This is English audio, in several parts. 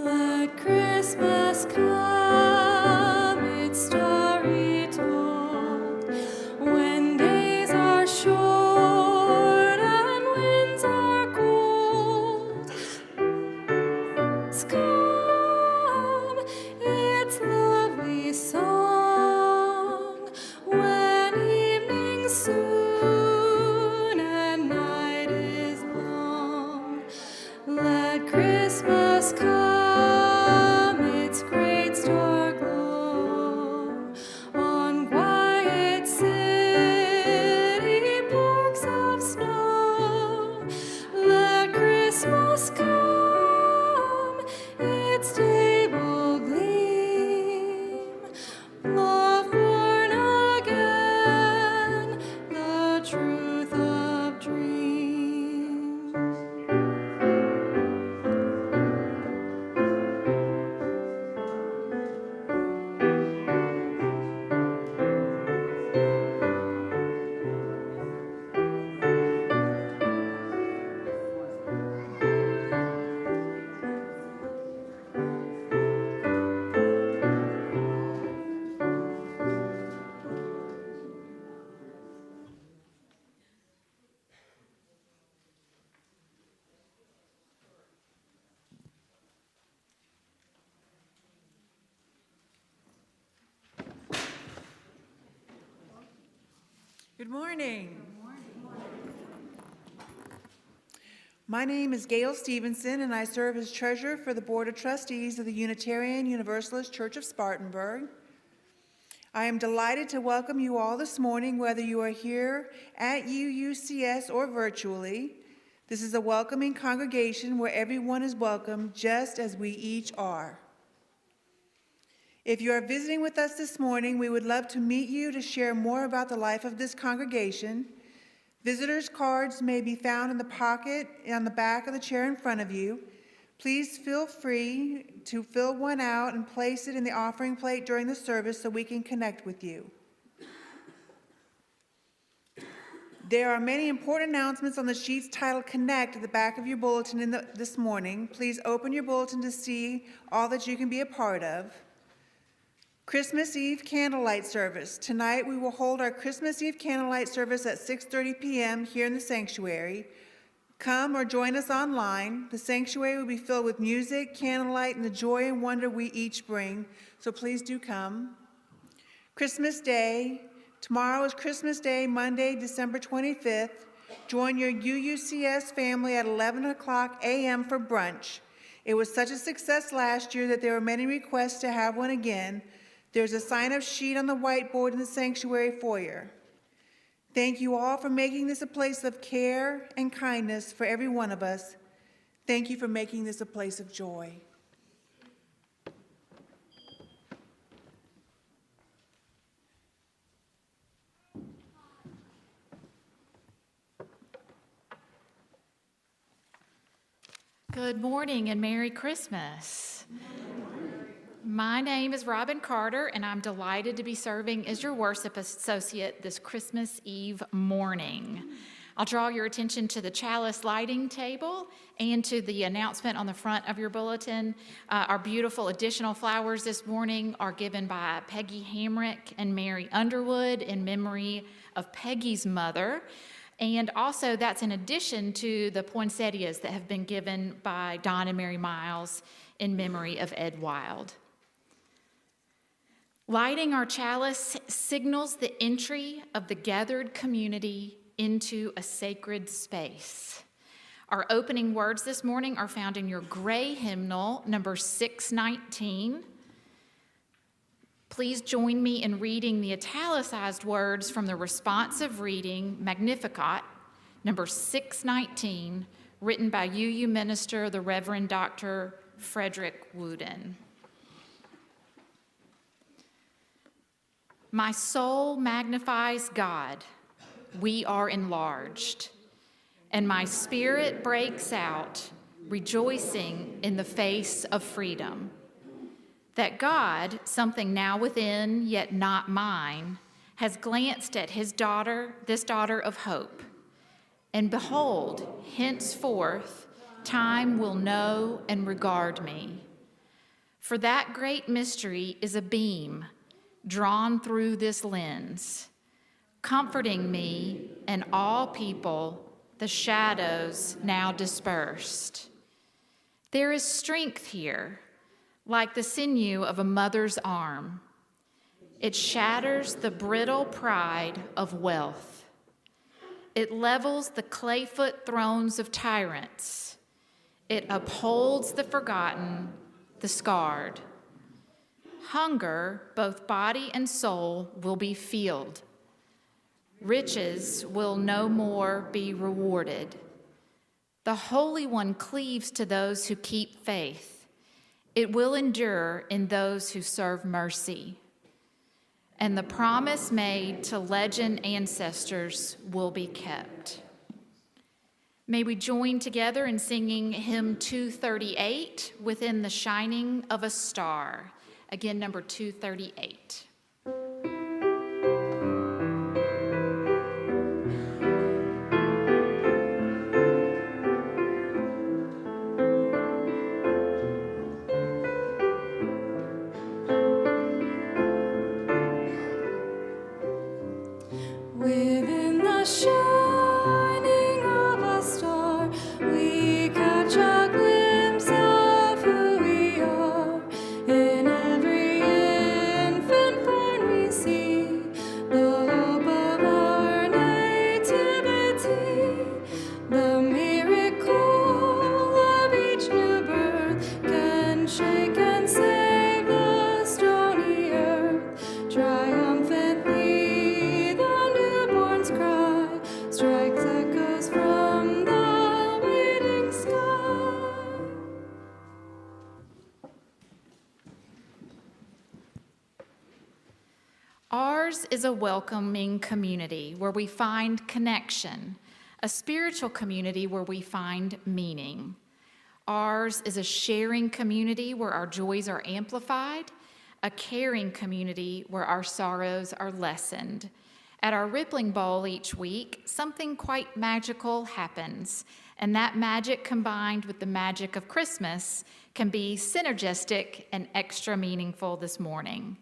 Let Christmas come, its story told, when days are short and winds are cold. It's come, its lovely song, when evening's soon and night is long. Let Christmas come, its great star glow on quiet city parks of snow. Let Christmas come, its day will gleam, love born again, the truth of dreams. Good morning. My name is Gail Stevenson, and I serve as treasurer for the Board of Trustees of the Unitarian Universalist Church of Spartanburg. I am delighted to welcome you all this morning, whether you are here at UUCS or virtually. This is a welcoming congregation where everyone is welcome, just as we each are. If you are visiting with us this morning, we would love to meet you to share more about the life of this congregation. Visitors' cards may be found in the pocket on the back of the chair in front of you. Please feel free to fill one out and place it in the offering plate during the service so we can connect with you. There are many important announcements on the sheets titled Connect at the back of your bulletin this morning. Please open your bulletin to see all that you can be a part of. Christmas Eve candlelight service. Tonight we will hold our Christmas Eve candlelight service at 6:30 p.m. here in the sanctuary. Come or join us online. The sanctuary will be filled with music, candlelight, and the joy and wonder we each bring, so please do come. Christmas Day. Tomorrow is Christmas Day, Monday, December 25th. Join your UUCS family at 11 o'clock a.m. for brunch. It was such a success last year that there were many requests to have one again. There's a sign-up sheet on the whiteboard in the sanctuary foyer. Thank you all for making this a place of care and kindness for every one of us. Thank you for making this a place of joy. Good morning and Merry Christmas. My name is Robin Carter, and I'm delighted to be serving as your worship associate this Christmas Eve morning. I'll draw your attention to the chalice lighting table and to the announcement on the front of your bulletin. Our beautiful additional flowers this morning are given by Peggy Hamrick and Mary Underwood in memory of Peggy's mother. And also that's in addition to the poinsettias that have been given by Don and Mary Miles in memory of Ed Wild. Lighting our chalice signals the entry of the gathered community into a sacred space. Our opening words this morning are found in your gray hymnal, number 619. Please join me in reading the italicized words from the responsive reading, Magnificat, number 619, written by UU minister, the Reverend Dr. Frederick Wooden. My soul magnifies God, we are enlarged, and my spirit breaks out, rejoicing in the face of freedom. that God, something now within yet not mine, has glanced at his daughter, this daughter of hope. And behold, henceforth, time will know and regard me. For that great mystery is a beam drawn through this lens, comforting me and all people, the shadows now dispersed. There is strength here, like the sinew of a mother's arm. It shatters the brittle pride of wealth. It levels the clayfoot thrones of tyrants. It upholds the forgotten, the scarred. Hunger, both body and soul, will be filled. Riches will no more be rewarded. The Holy One cleaves to those who keep faith. It will endure in those who serve mercy. And the promise made to legend ancestors will be kept. May we join together in singing hymn 238, Within the Shining of a Star. Again, number 238. Within the shining of a star, we catch a glimpse of who we are. In every infant born we see the hope of our nativity. The miracle of each new birth can shake and save the stony earth. Triumphantly the newborn's cry strikes echoes from the waiting sky. Ours is a welcoming community where we find connection, a spiritual community where we find meaning. Ours is a sharing community where our joys are amplified, a caring community where our sorrows are lessened. At our Rippling Bowl each week, something quite magical happens, and that magic combined with the magic of Christmas can be synergistic and extra meaningful this morning.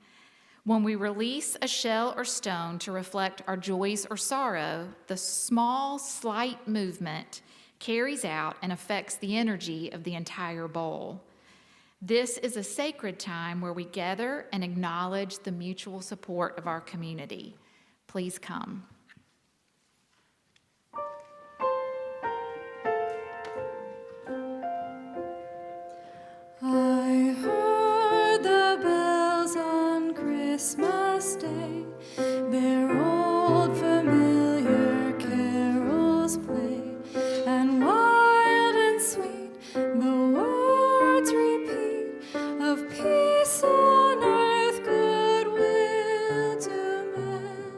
When we release a shell or stone to reflect our joys or sorrow, the small, slight movement carries out and affects the energy of the entire bowl. This is a sacred time where we gather and acknowledge the mutual support of our community. Please come. I heard the bells on Christmas Day, their old familiar carols play, and wild and sweet the words repeat of peace on earth, goodwill to men.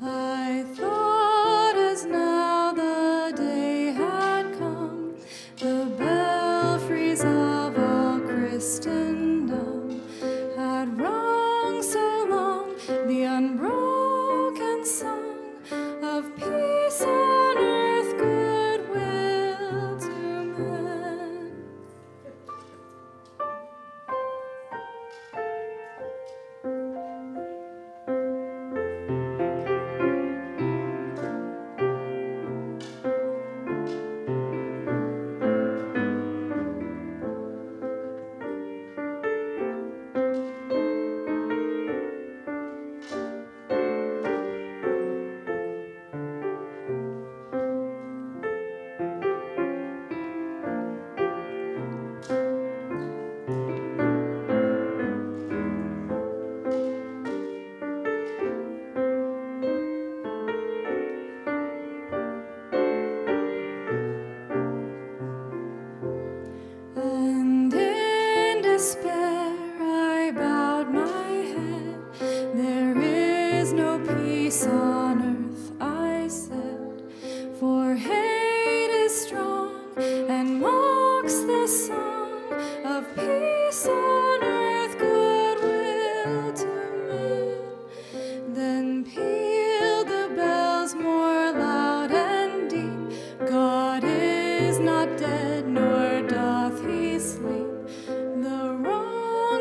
I thought as now the day had come, the belfries of all Christendom had rung so long the unbroken song of peace on earth, goodwill to men. And in despair I bowed my head. There is no peace on earth, I said, for hate is strong and mocks the song of peace on earth,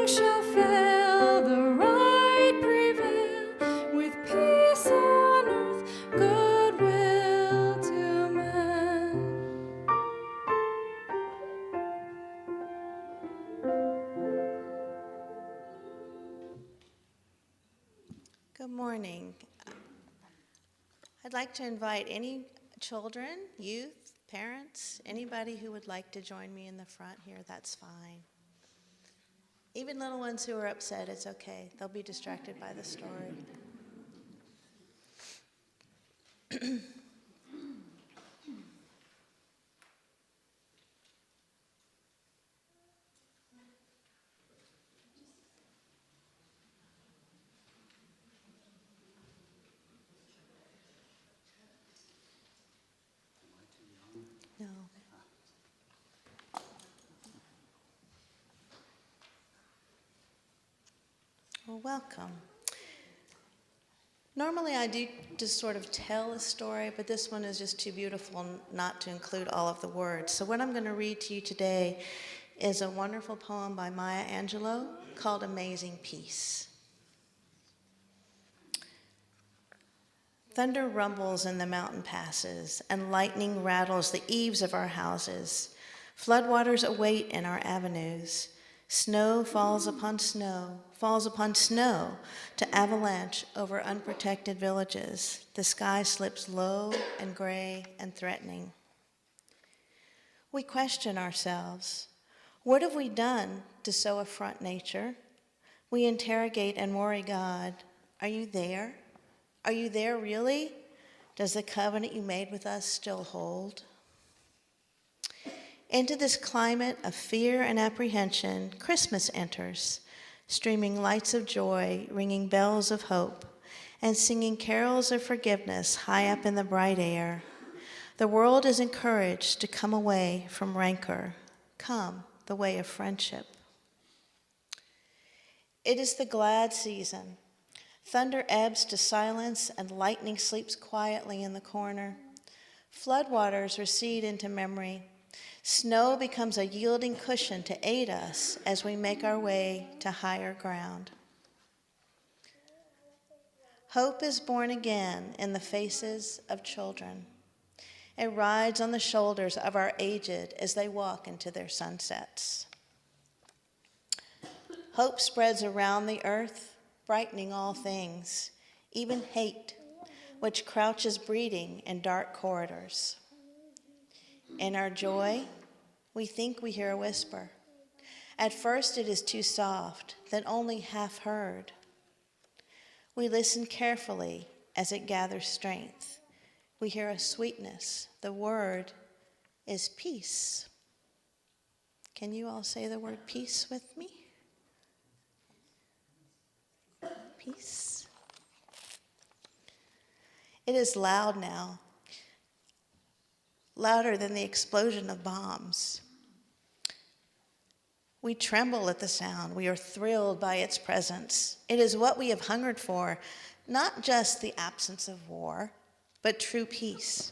shall fail, the right prevail, with peace on earth, goodwill to men. Good morning. I'd like to invite any children, youth, parents, anybody who would like to join me in the front here, that's fine. Even little ones who are upset, it's okay. They'll be distracted by the story. No. Well, welcome. Normally I do just sort of tell a story, but this one is just too beautiful not to include all of the words. So what I'm going to read to you today is a wonderful poem by Maya Angelou called Amazing Peace. Thunder rumbles in the mountain passes, and lightning rattles the eaves of our houses. Floodwaters await in our avenues. Snow falls upon snow to avalanche over unprotected villages. The sky slips low and gray and threatening. We question ourselves. What have we done to so affront nature? We interrogate and worry God. Are you there? Are you there really? Does the covenant you made with us still hold? Into this climate of fear and apprehension, Christmas enters, streaming lights of joy, ringing bells of hope, and singing carols of forgiveness high up in the bright air. The world is encouraged to come away from rancor, come the way of friendship. It is the glad season. Thunder ebbs to silence and lightning sleeps quietly in the corner. Floodwaters recede into memory. Snow becomes a yielding cushion to aid us as we make our way to higher ground. Hope is born again in the faces of children. It rides on the shoulders of our aged as they walk into their sunsets. Hope spreads around the earth, brightening all things, even hate, which crouches breeding in dark corridors. In our joy, we think we hear a whisper. At first it is too soft, then only half heard. We listen carefully as it gathers strength. We hear a sweetness. The word is peace. Can you all say the word peace with me? Peace. It is loud now, louder than the explosion of bombs. We tremble at the sound. We are thrilled by its presence. It is what we have hungered for, not just the absence of war, but true peace,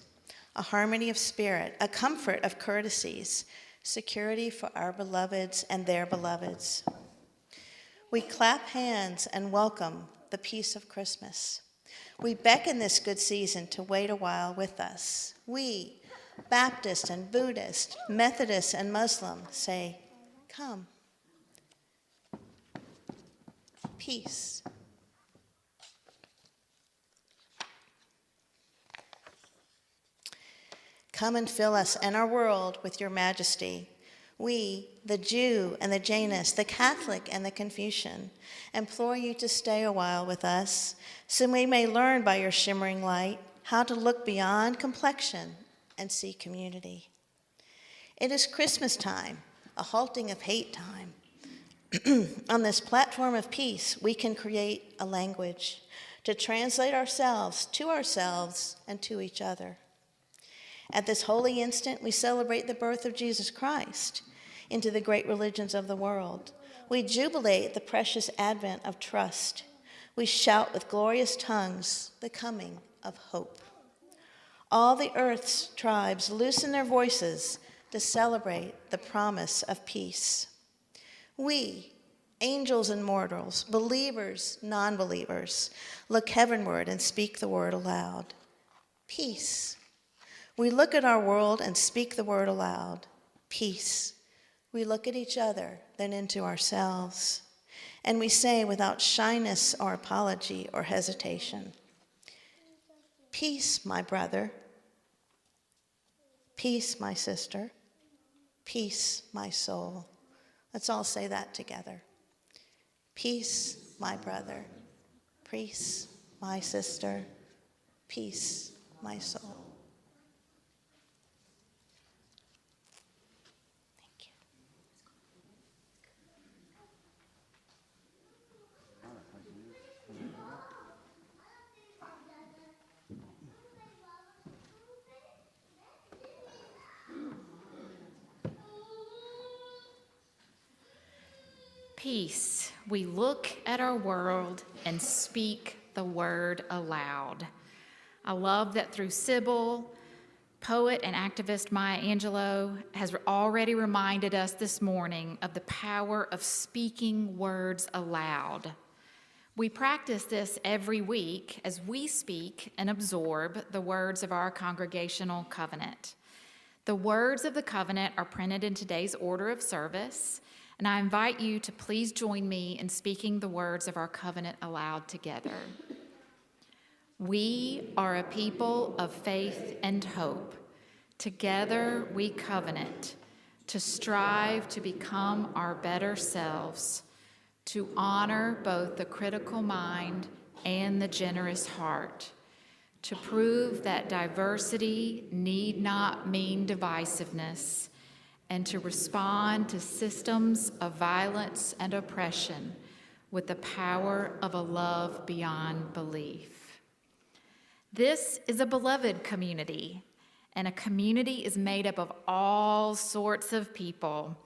a harmony of spirit, a comfort of courtesies, security for our beloveds and their beloveds. We clap hands and welcome the peace of Christmas. We beckon this good season to wait a while with us. We, Baptist and Buddhist, Methodist and Muslim, say, come. Peace. Come and fill us and our world with your majesty. We, the Jew and the Jainist, the Catholic and the Confucian, implore you to stay a while with us so we may learn by your shimmering light how to look beyond complexion and see community. It is Christmas time, a halting of hate time. On this platform of peace, we can create a language to translate ourselves and to each other. At this holy instant, we celebrate the birth of Jesus Christ into the great religions of the world. We jubilate the precious advent of trust. We shout with glorious tongues the coming of hope. All the earth's tribes loosen their voices to celebrate the promise of peace. We, Angels and mortals, believers, non-believers, look heavenward and speak the word aloud. Peace. We look at our world and speak the word aloud. Peace. We look at each other, then into ourselves, and we say without shyness or apology or hesitation, peace, my brother. Peace, my sister. Peace, my soul. Let's all say that together. Peace, my brother. Peace, my sister. Peace, my soul. Thank you. Peace. We look at our world and speak the word aloud. I love that through Sybil, poet and activist Maya Angelou has already reminded us this morning of the power of speaking words aloud. We practice this every week as we speak and absorb the words of our congregational covenant. The words of the covenant are printed in today's order of service, and I invite you to please join me in speaking the words of our covenant aloud together. We are a people of faith and hope. Together we covenant to strive to become our better selves, to honor both the critical mind and the generous heart, to prove that diversity need not mean divisiveness, and to respond to systems of violence and oppression with the power of a love beyond belief. This is a beloved community, and a community is made up of all sorts of people.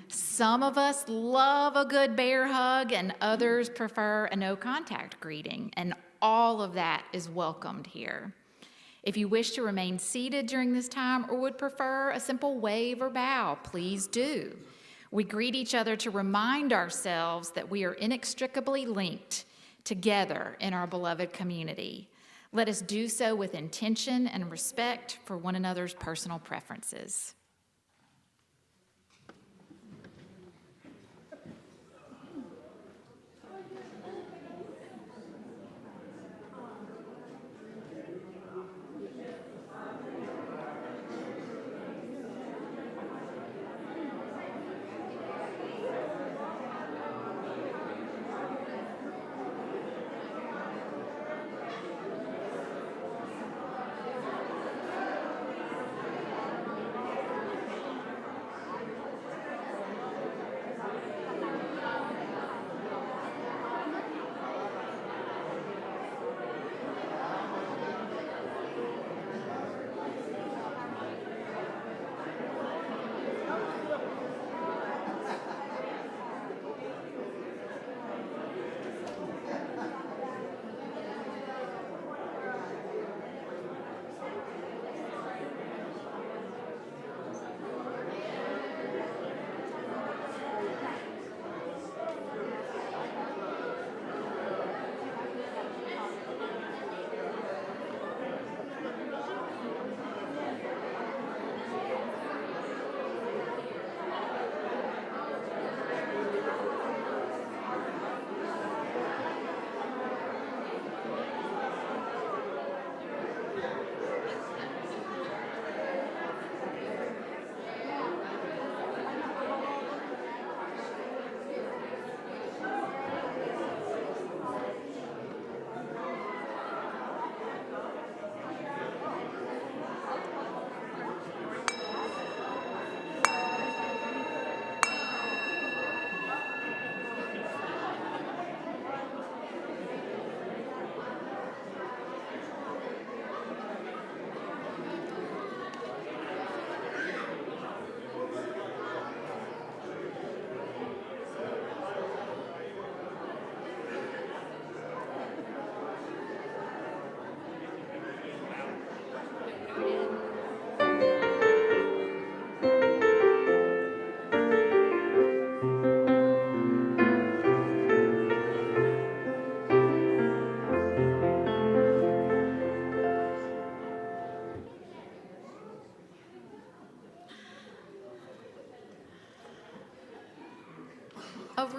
Some of us love a good bear hug, and others prefer a no-contact greeting, and all of that is welcomed here. If you wish to remain seated during this time or would prefer a simple wave or bow, please do. We greet each other to remind ourselves that we are inextricably linked together in our beloved community. Let us do so with intention and respect for one another's personal preferences.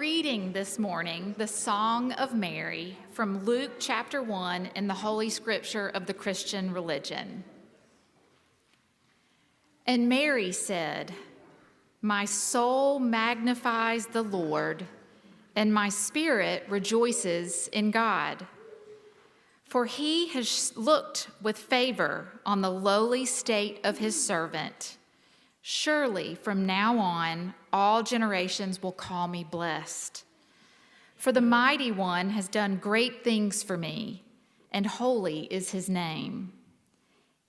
reading this morning the Song of Mary from Luke chapter 1 in the Holy Scripture of the Christian religion. And Mary said, "My soul magnifies the Lord, and my spirit rejoices in God. For he has looked with favor on the lowly state of his servant. Surely from now on, all generations will call me blessed. For the Mighty One has done great things for me, and holy is his name.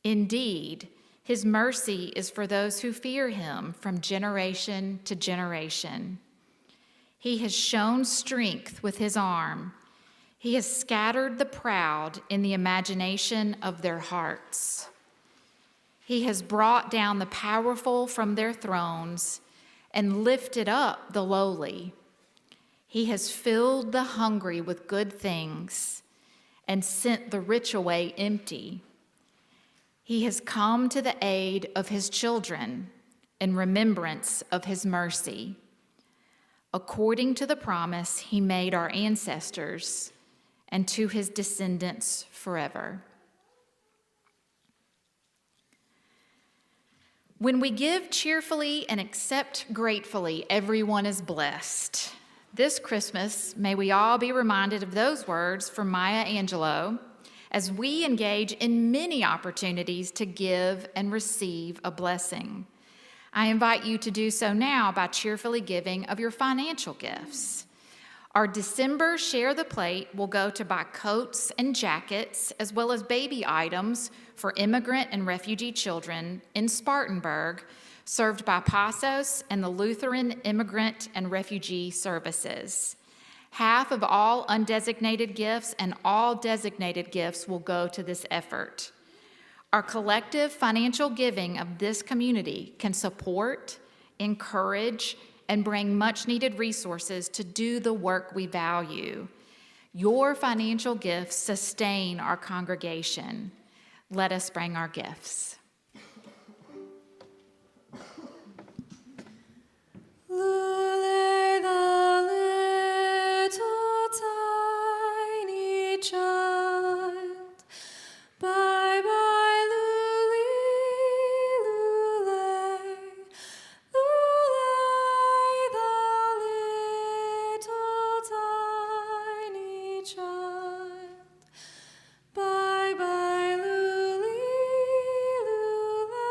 Indeed, his mercy is for those who fear him from generation to generation. He has shown strength with his arm. He has scattered the proud in the imagination of their hearts. He has brought down the powerful from their thrones and lifted up the lowly. He has filled the hungry with good things and sent the rich away empty. He has come to the aid of his children in remembrance of his mercy, according to the promise he made our ancestors and to his descendants forever." When we give cheerfully and accept gratefully, everyone is blessed. This Christmas, may we all be reminded of those words from Maya Angelou as we engage in many opportunities to give and receive a blessing. I invite you to do so now by cheerfully giving of your financial gifts. Our December Share the Plate will go to buy coats and jackets, as well as baby items for immigrant and refugee children in Spartanburg, served by Pasos and the Lutheran Immigrant and Refugee Services. Half of all undesignated gifts and all designated gifts will go to this effort. Our collective financial giving of this community can support, encourage, and bring much-needed resources to do the work we value. Your financial gifts sustain our congregation. Let us bring our gifts. Lule the little tiny child, bye bye Lule, Lule, Lule the little tiny child, bye bye Lule, Lule.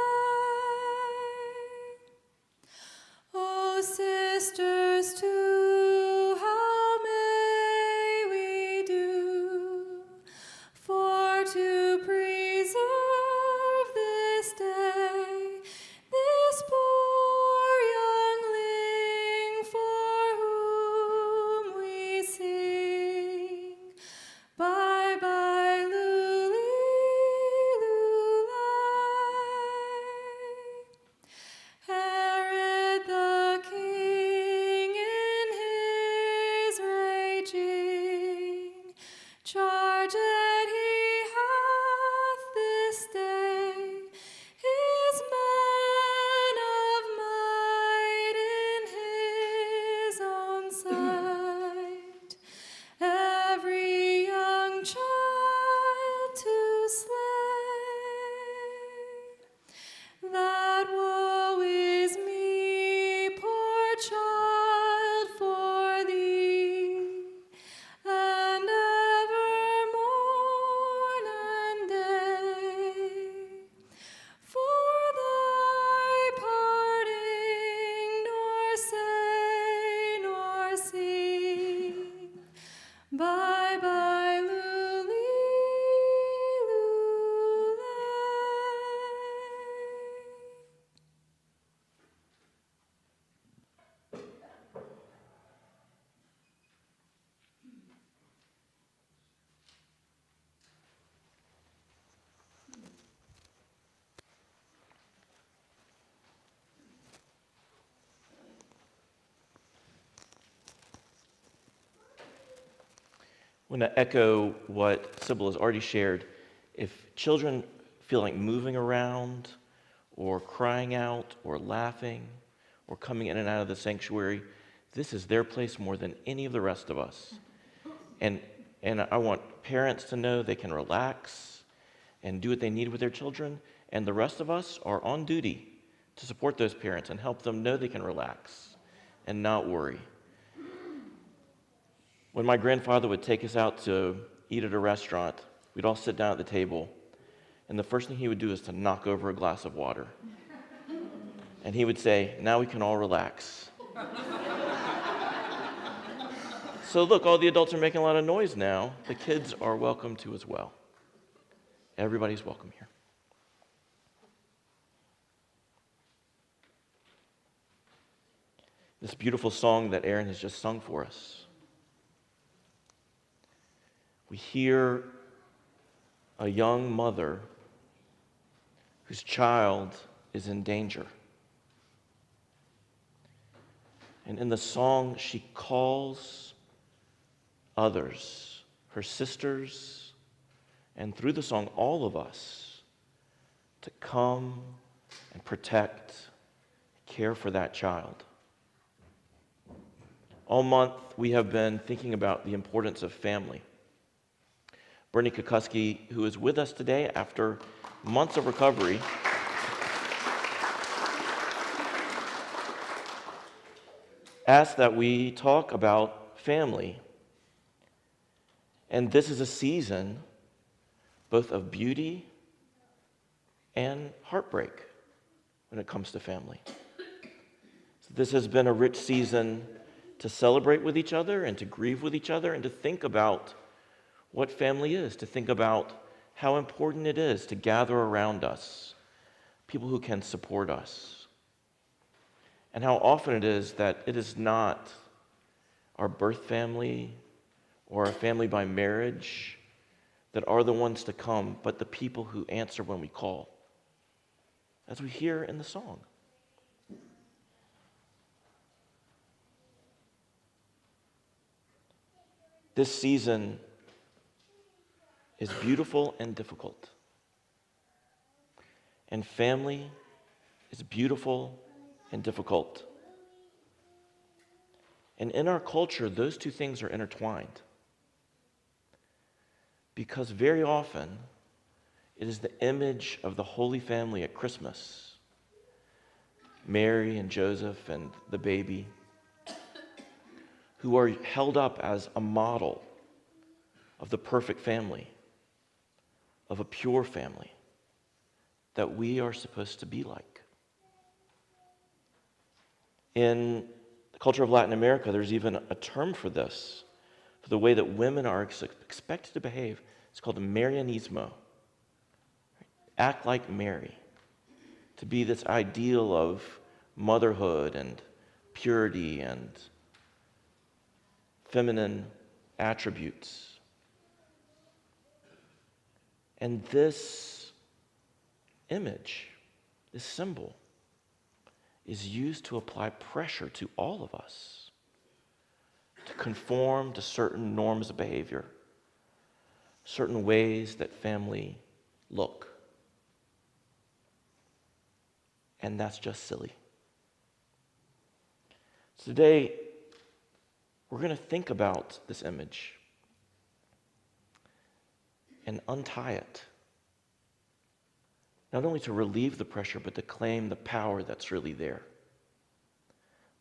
Oh, sisters, too, how may we do for to preserve this day, this poor youngling for whom we sing. Bye bye, Lule, Lule. Herod the king in his raging charged he hath this day his man of might in his own sight, every young child to slay. That woe is me, poor child, for thee, and ever morn and day, for thy parting, nor say nor sing. Bye bye, Lule, Lule. I want to echo what Sybil has already shared. If children feel like moving around or crying out or laughing or coming in and out of the sanctuary, this is their place more than any of the rest of us. And I want parents to know they can relax and do what they need with their children, and the rest of us are on duty to support those parents and help them know they can relax and not worry. When my grandfather would take us out to eat at a restaurant, we'd all sit down at the table, and the first thing he would do is to knock over a glass of water. And he would say, "Now we can all relax." So look, all the adults are making a lot of noise now. The kids are welcome to as well. Everybody's welcome here. This beautiful song that Aaron has just sung for us. We hear a young mother whose child is in danger. And in the song, she calls others, her sisters, and through the song, all of us, to come and protect, care for that child. All month, we have been thinking about the importance of family. Bernie Kukuski, who is with us today after months of recovery, asked that we talk about family. And this is a season both of beauty and heartbreak when it comes to family. So this has been a rich season to celebrate with each other and to grieve with each other and to think about what family is, to think about how important it is to gather around us, people who can support us, and how often it is that it is not our birth family or our family by marriage that are the ones to come, but the people who answer when we call, as we hear in the song. This season is beautiful and difficult. And family is beautiful and difficult. And in our culture, those two things are intertwined. Because very often, it is the image of the Holy Family at Christmas, Mary and Joseph and the baby, who are held up as a model of the perfect family, of a pure family that we are supposed to be like. In the culture of Latin America, there's even a term for this, for the way that women are expected to behave. It's called Marianismo. Act like Mary, to be this ideal of motherhood and purity and feminine attributes. And this image, this symbol, is used to apply pressure to all of us to conform to certain norms of behavior, certain ways that family look. And that's just silly. So today, we're going to think about this image and untie it. Not only to relieve the pressure, but to claim the power that's really there.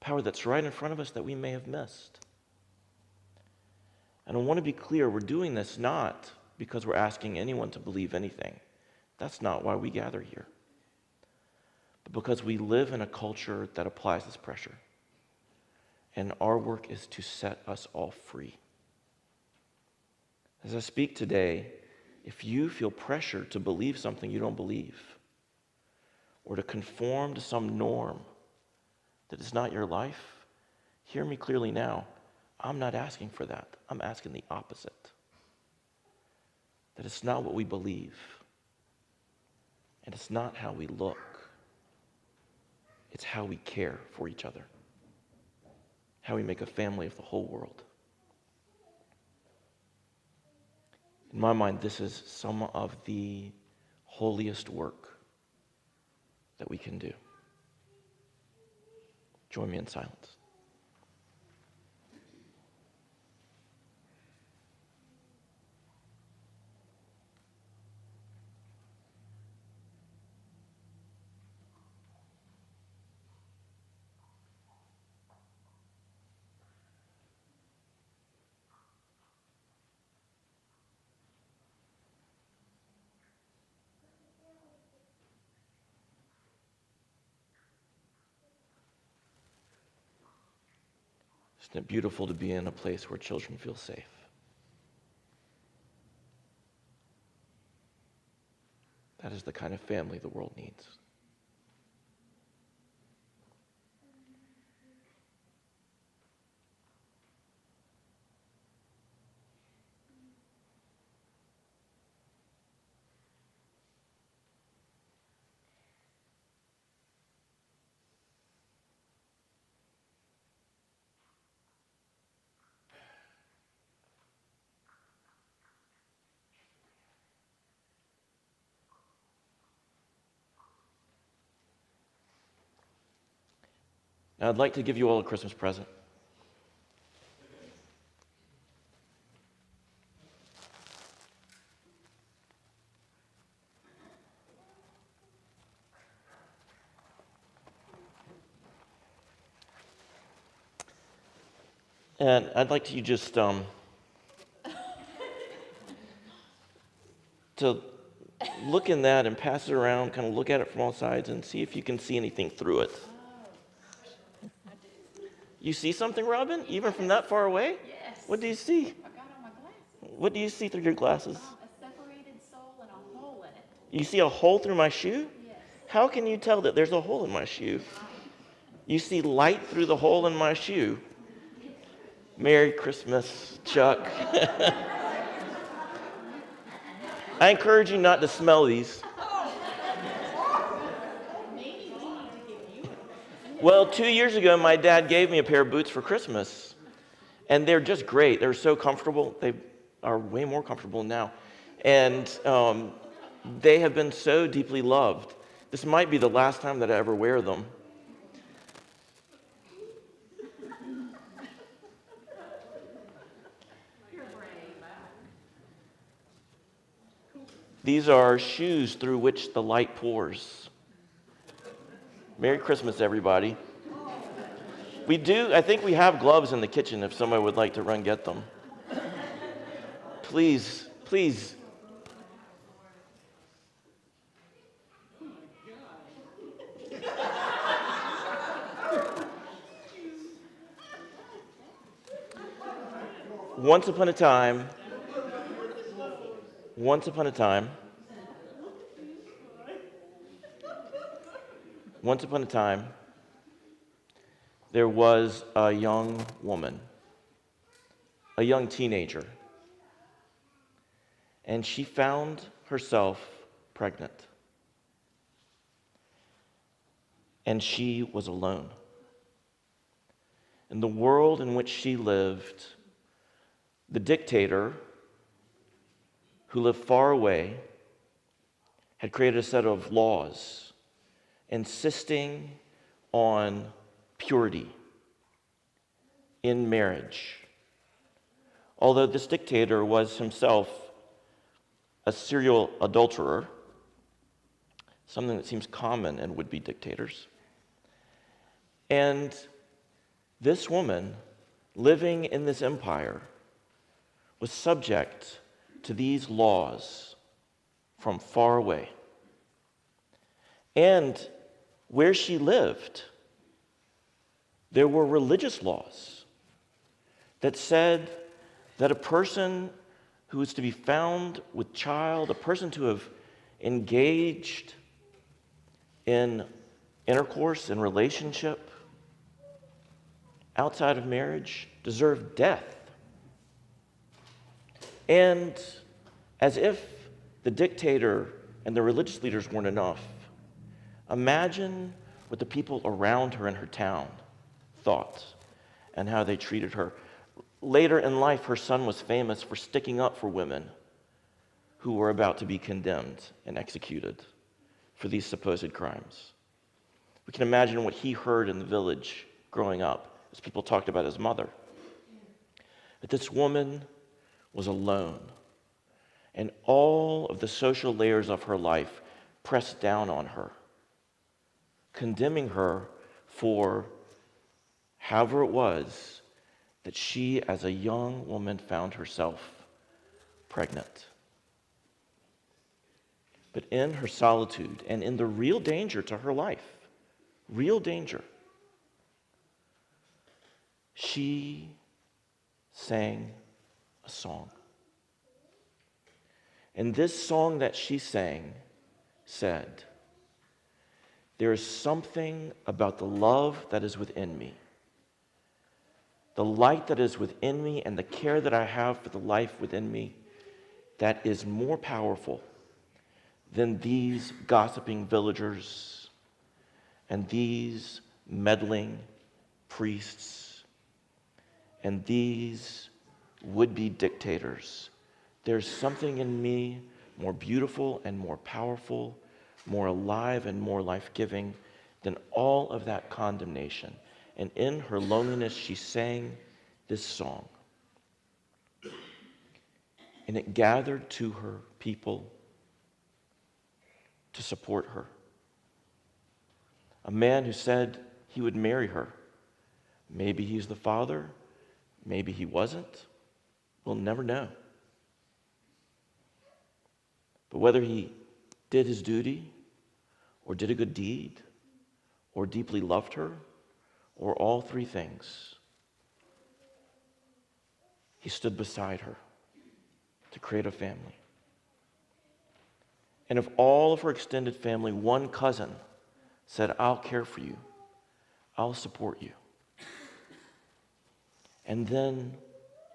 Power that's right in front of us that we may have missed. And I want to be clear, we're doing this not because we're asking anyone to believe anything. That's not why we gather here. But because we live in a culture that applies this pressure. And our work is to set us all free. As I speak today, if you feel pressure to believe something you don't believe, or to conform to some norm that is not your life, hear me clearly now. I'm not asking for that. I'm asking the opposite. That it's not what we believe. And it's not how we look. It's how we care for each other. How we make a family of the whole world. In my mind, this is some of the holiest work that we can do. Join me in silence. Isn't it beautiful to be in a place where children feel safe? That is the kind of family the world needs. Now, I'd like to give you all a Christmas present. And I'd like you just to look in that and pass it around, kind of look at it from all sides and see if you can see anything through it. You see something, Robin? Even from that far away? Yes. What do you see? I got on my glasses. What do you see through your glasses? A separated soul and a hole in it. You see a hole through my shoe? Yes. How can you tell that there's a hole in my shoe? You see light through the hole in my shoe. Merry Christmas, Chuck. I encourage you not to smell these. Well, 2 years ago, my dad gave me a pair of boots for Christmas, and they're just great. They're so comfortable. They are way more comfortable now, and they have been so deeply loved. This might be the last time that I ever wear them. These are shoes through which the light pours. Merry Christmas, everybody. I think we have gloves in the kitchen if somebody would like to run get them. Please, please. Once upon a time, there was a young woman, a young teenager, and she found herself pregnant. And she was alone. In the world in which she lived, the dictator who lived far away had created a set of laws insisting on purity in marriage. Although this dictator was himself a serial adulterer, something that seems common in would-be dictators. And this woman, living in this empire, was subject to these laws from far away. And where she lived, there were religious laws that said that a person who is to be found with child, a person to have engaged in intercourse and relationship outside of marriage, deserved death. And as if the dictator and the religious leaders weren't enough, imagine what the people around her in her town thought and how they treated her. Later in life, her son was famous for sticking up for women who were about to be condemned and executed for these supposed crimes. We can imagine what he heard in the village growing up as people talked about his mother. But this woman was alone, and all of the social layers of her life pressed down on her, condemning her for however it was that she, as a young woman, found herself pregnant. But in her solitude and in the real danger to her life, real danger, she sang a song. And this song that she sang said, "There is something about the love that is within me, the light that is within me, and the care that I have for the life within me that is more powerful than these gossiping villagers and these meddling priests and these would-be dictators. There's something in me more beautiful and more powerful, more alive and more life-giving than all of that condemnation." And in her loneliness, she sang this song. And it gathered to her people to support her. A man who said he would marry her. Maybe he's the father, maybe he wasn't. We'll never know. But whether he did his duty, or did a good deed, or deeply loved her, or all three things, he stood beside her to create a family. And of all of her extended family, one cousin said, "I'll care for you. I'll support you." And then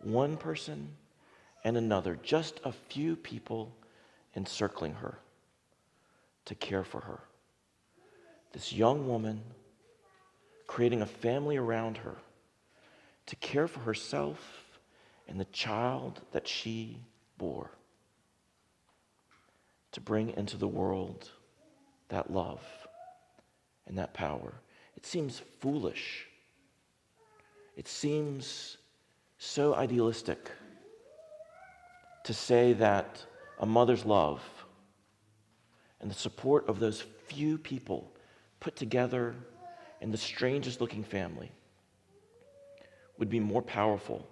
one person and another, just a few people encircling her to care for her. This young woman creating a family around her to care for herself and the child that she bore, to bring into the world that love and that power. It seems foolish. It seems so idealistic to say that a mother's love and the support of those few people put together in the strangest looking family would be more powerful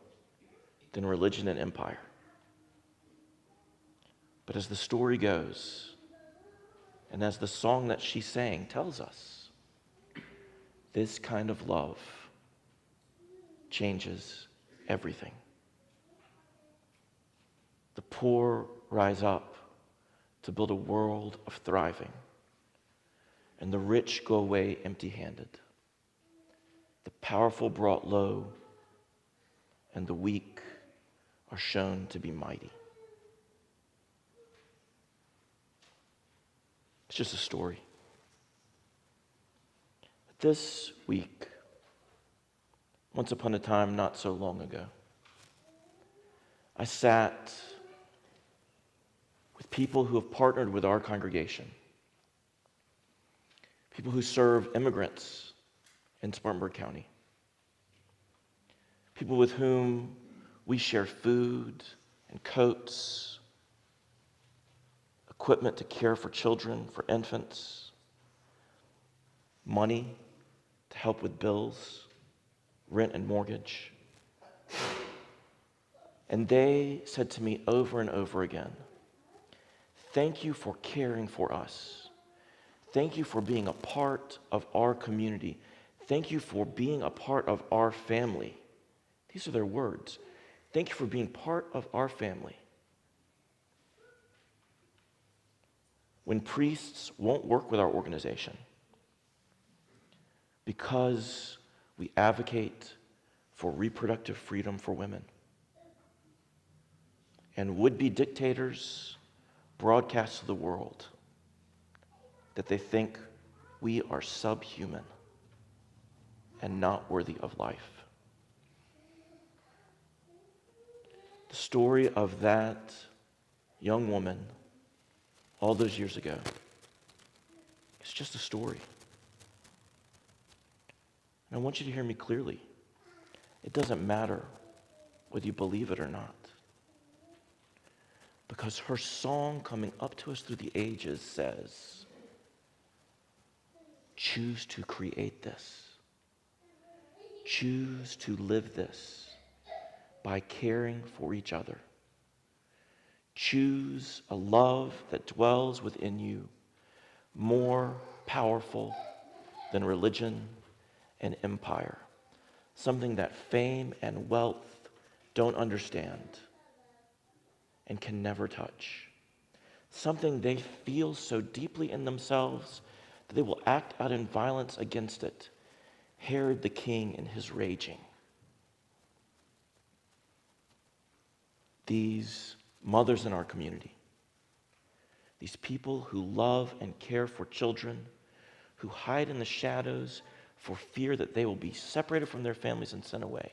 than religion and empire. But as the story goes, and as the song that she sang tells us, this kind of love changes everything. The poor rise up to build a world of thriving, and the rich go away empty-handed. The powerful brought low, and the weak are shown to be mighty. It's just a story. This week, once upon a time not so long ago, I sat with people who have partnered with our congregation, people who serve immigrants in Spartanburg County, people with whom we share food and coats, equipment to care for children, for infants, money to help with bills, rent and mortgage. And they said to me over and over again, "Thank you for caring for us. Thank you for being a part of our community. Thank you for being a part of our family." These are their words. "Thank you for being part of our family." When priests won't work with our organization because we advocate for reproductive freedom for women, and would-be dictators broadcast to the world that they think we are subhuman and not worthy of life. The story of that young woman all those years ago, it's just a story. And I want you to hear me clearly. It doesn't matter whether you believe it or not. Because her song coming up to us through the ages says, choose to create this. Choose to live this by caring for each other. Choose a love that dwells within you, more powerful than religion and empire. something that fame and wealth don't understand and can never touch, something they feel so deeply in themselves that they will act out in violence against it. Herod the king in his raging. These mothers in our community, these people who love and care for children, who hide in the shadows for fear that they will be separated from their families and sent away,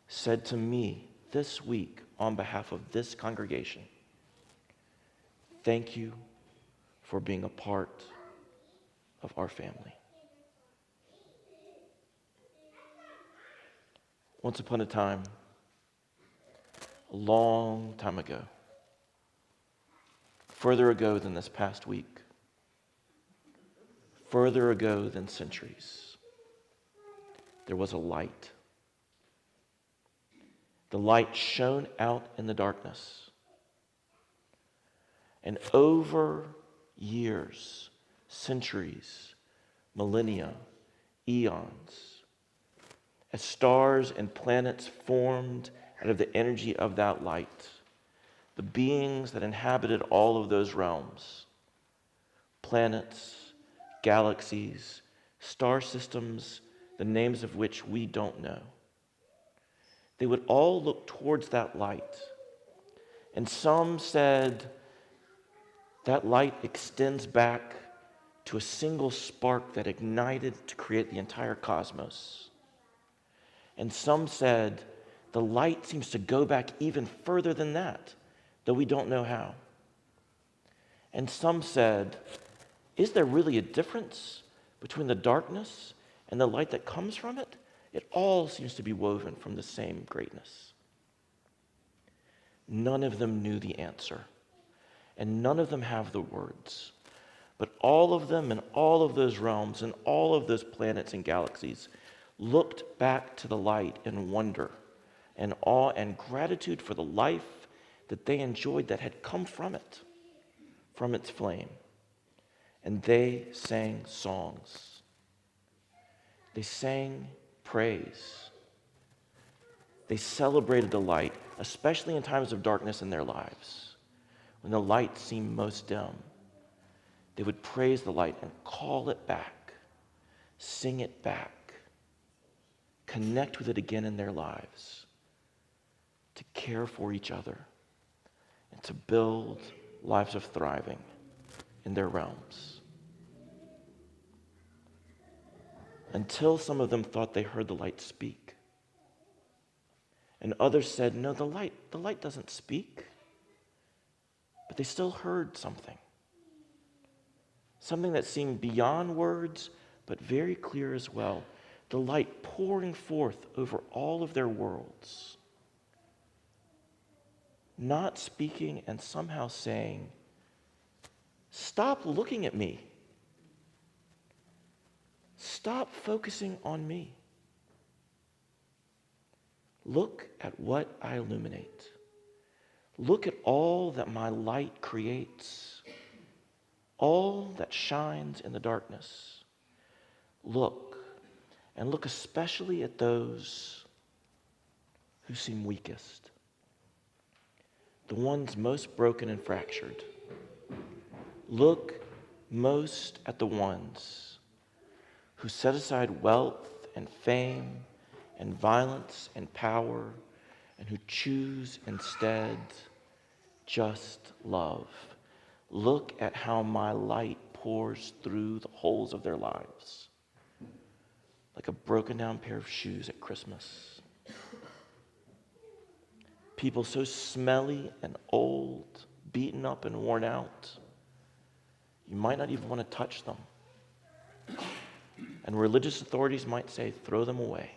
said to me this week on behalf of this congregation, thank you for being a part of our family. Once upon a time, a long time ago, further ago than this past week, further ago than centuries, there was a light. The light shone out in the darkness. And over years, centuries, millennia, eons, as stars and planets formed out of the energy of that light, the beings that inhabited all of those realms, planets, galaxies, star systems, the names of which we don't know, they would all look towards that light. And some said that light extends back to a single spark that ignited to create the entire cosmos. And some said the light seems to go back even further than that, though we don't know how. And some said, is there really a difference between the darkness and the light that comes from it? It all seems to be woven from the same greatness. None of them knew the answer, and none of them have the words. But all of them in all of those realms and all of those planets and galaxies looked back to the light in wonder and awe and gratitude for the life that they enjoyed that had come from it, from its flame. And they sang songs. They sang praise. They celebrated the light, especially in times of darkness in their lives. When the light seemed most dim, they would praise the light and call it back, sing it back, connect with it again in their lives, to care for each other and to build lives of thriving in their realms. Until some of them thought they heard the light speak. And others said, no, the light doesn't speak. But they still heard something. Something that seemed beyond words, but very clear as well. The light pouring forth over all of their worlds. Not speaking and somehow saying, stop looking at me. Stop focusing on me. Look at what I illuminate. Look at all that my light creates, all that shines in the darkness. Look, and look especially at those who seem weakest, the ones most broken and fractured. Look most at the ones who set aside wealth and fame and violence and power, and who choose instead just love. Look at how my light pours through the holes of their lives, like a broken down pair of shoes at Christmas. People so smelly and old, beaten up and worn out, you might not even want to touch them. And religious authorities might say, throw them away.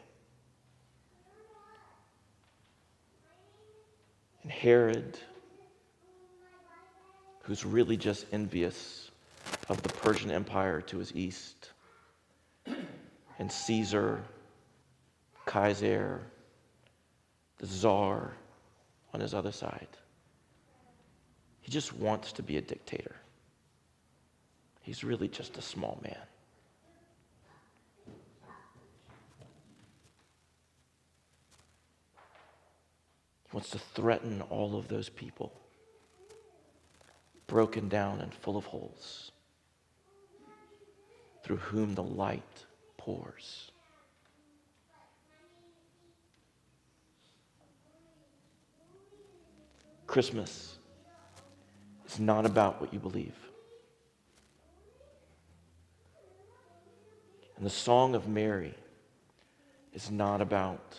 And Herod, who's really just envious of the Persian Empire to his east, and Caesar, Kaiser, the Tsar on his other side. He just wants to be a dictator. He's really just a small man. wants to threaten all of those people, broken down and full of holes, through whom the light pours. Christmas is not about what you believe. And the Song of Mary is not about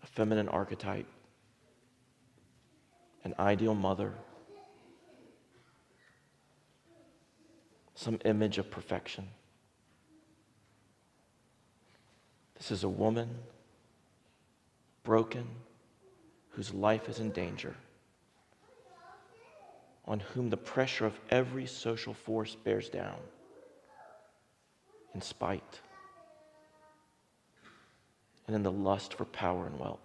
a feminine archetype, an ideal mother, some image of perfection. This is a woman, broken, whose life is in danger, on whom the pressure of every social force bears down, in spite and in the lust for power and wealth.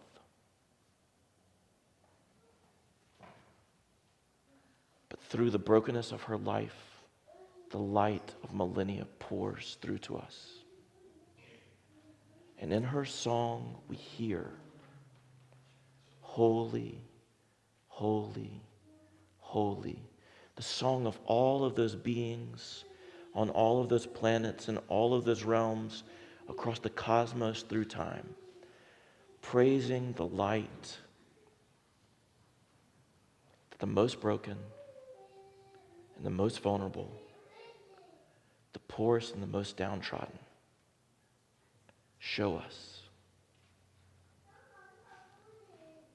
But through the brokenness of her life, the light of millennia pours through to us. And in her song, we hear, "Holy, holy, holy," the song of all of those beings on all of those planets and all of those realms across the cosmos through time, praising the light that the most broken and the most vulnerable, the poorest and the most downtrodden, show us,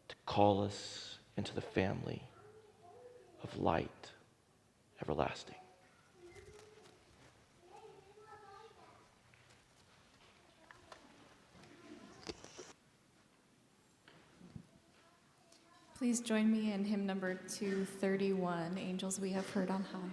to call us into the family of light everlasting. Please join me in hymn number 231, Angels We Have Heard on High.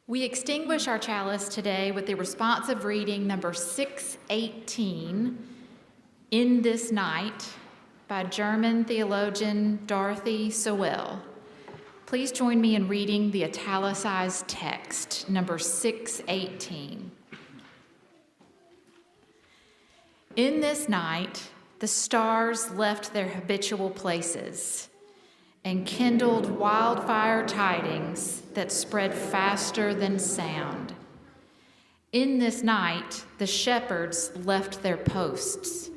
We extinguish our chalice today with the responsive reading number 618, In This Night, by German theologian Dorothy Sowell. Please join me in reading the italicized text, number 618. In this night, the stars left their habitual places and kindled wildfire tidings that spread faster than sound. In this night, the shepherds left their posts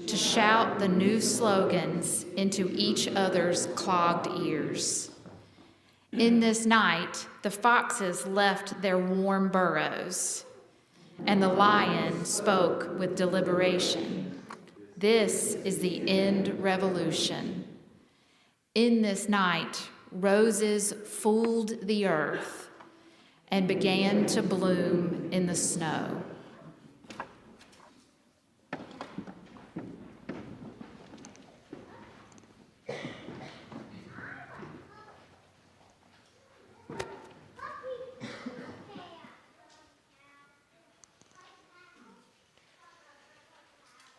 to shout the new slogans into each other's clogged ears. In this night, the foxes left their warm burrows, and the lion spoke with deliberation. This is the end revolution. In this night, roses fooled the earth and began to bloom in the snow.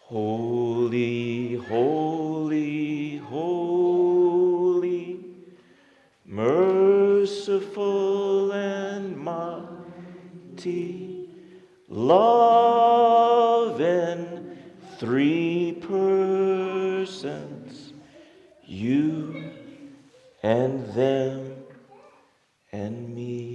Holy, holy, holy, merciful and mighty, love in three persons, you and them and me.